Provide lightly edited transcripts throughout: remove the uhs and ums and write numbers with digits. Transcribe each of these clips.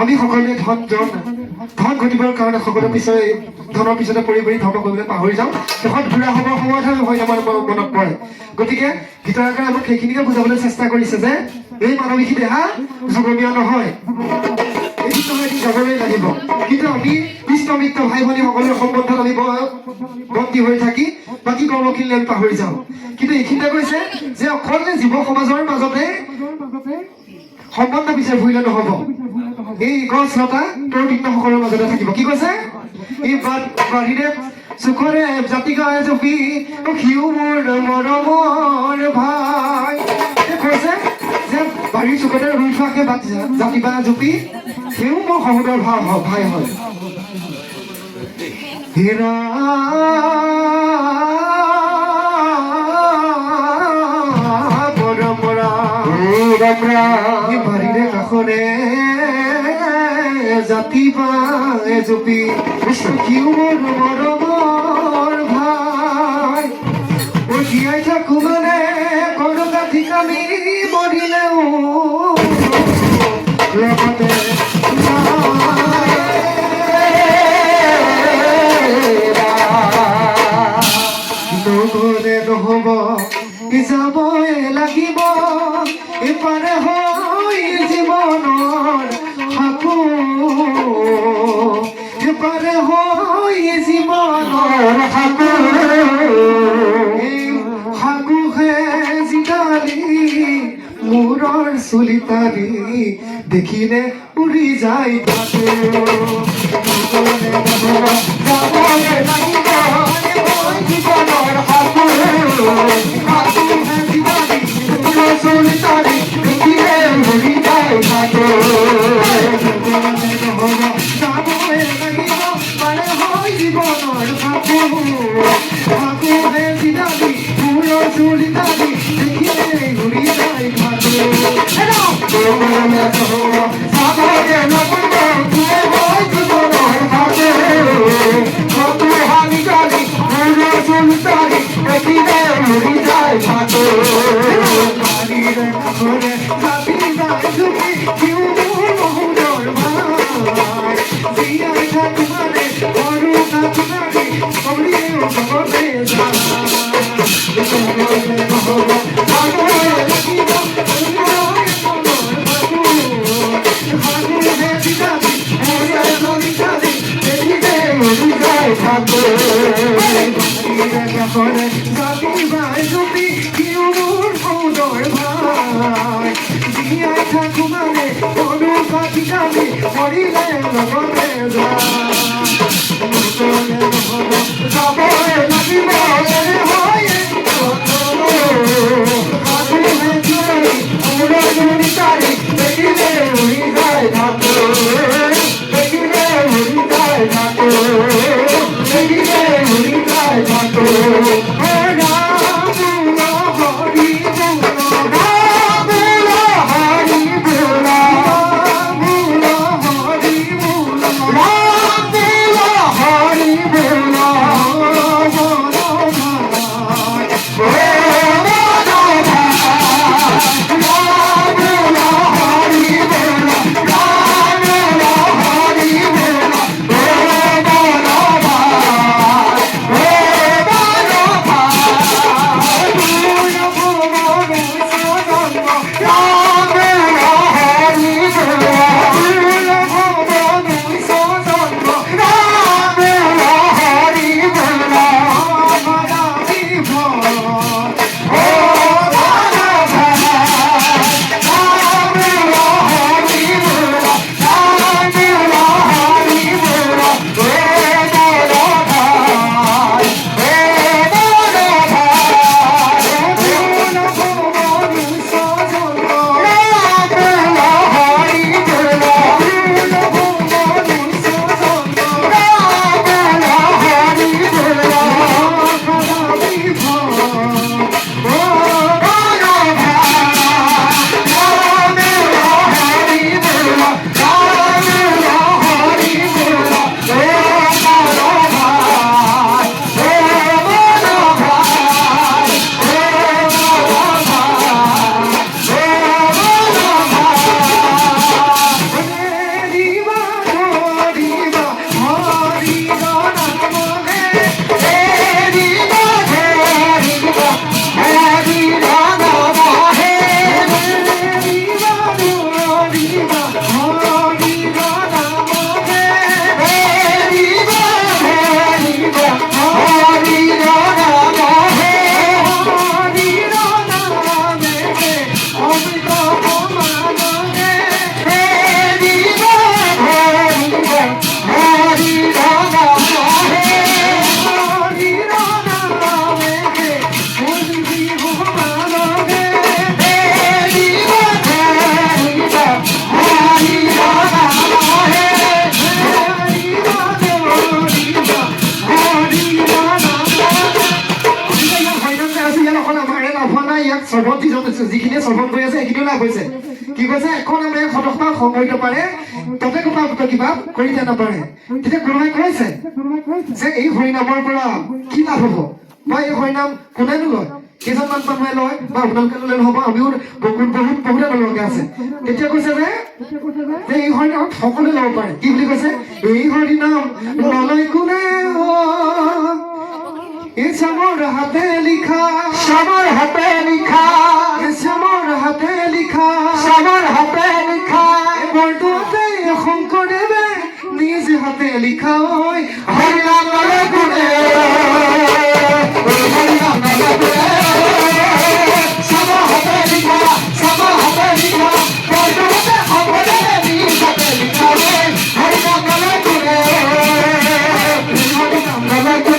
আমি সকলোৱে ধন ঘটিবৰ কাৰণে সকলো পিছৰে ধনৰ পিছতে পৰি ধন কৰিবলৈ পাহৰি যাওঁ। শেষত ঘূৰা হ'বৰ সময়তহে হয় আমাৰ মনত পৰে। গতিকে গীতাৰকাৰে আমাক সেইখিনিকে বুজাবলৈ চেষ্টা কৰিছে যে এই মানৱিক দেহা যুগমীয়া নহয়, এইটো যাবলৈ লাগিব। কিন্তু আমি ইষ্ট মিত্ৰ ভাই ভনী সকলোৰে সম্বন্ধত আমি বন্দী হৈ থাকি বাকী কৰ্মখিনিলৈ আমি পাহৰি যাওঁ। কিন্তু এইখিনিতে কৈছে যে অকল জীৱ সমাজৰ মাজতে সম্বন্ধ বিচাৰি ফুৰিলে নহব, এই গছ লতা তোৰ সকলৰ মাজতে থাকিব। কি কৈছে? এই বাহিৰে চুখৰে জাতি গায় জপি সিও মোৰ মৰমৰ ভাই কৈছে যে বাৰীৰ চুকতে ৰুই থোৱাকে জাতি বা জপি সিও মোৰ সহোদৰ ভাই হয়। হীৰা বাৰীৰে কাষৰে জাতি বা জপি সিও মোৰ মৰমৰ ভাই জীয়াই থাকো মানে কোনো কাঠি কামি মৰিলেও লগতে নগলে নহব যাবই লাগিব এপাৰে হৈ জীৱনৰ সাঁকোৰ, এপাৰে হৈ জীৱনৰ সাঁকোহে জিকালি মূৰৰ চুলিতালি দেখিলে উৰি যায় সৰ্বত যিখিনিয়ে সৰ্বত হৈ আছে সেইখিনিও লাভ হৈছে কি কৈছে এখন নামে সদস্য সংগঠিত পাৰে তাতে কিবা কিবা কৰি দিয়া নাপাৰে তেতিয়া গুৰুৱে কৈছে যে এই হৰিনামৰ পৰা কি লাভ হ'ব বা এই হৰিনাম কোনে নলয় কেইজনমান মানুহে লয় বা আপোনালোকে ল'লে নহ'ব আমিও বহুতে নলগা আছে তেতিয়া কৈছে যে এই হৰিনাম সকলোৱে ল'ব পাৰে কি বুলি কৈছে এই হৰিনাম নলয় কোনে শ্যামৰ হাতে লিখা শ্যামৰ হাতে লিখা শ্যামৰ হাতে লিখা শ্যামৰ হাতে লিখা বৰদোৱাতে শংকৰদেৱে নিজ হাতে লিখা ঐ হৰিনাম নলয় কোনে হৰিনাম নলয় কোনে শ্যামৰ হাতে লিখা শ্যামৰ হাতে লিখা বৰদোৱাতে শংকৰদেৱে নিজ হাতে লিখা ঐ হৰিনাম নলয় কোনে হৰিনাম নলয় কোনে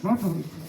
Not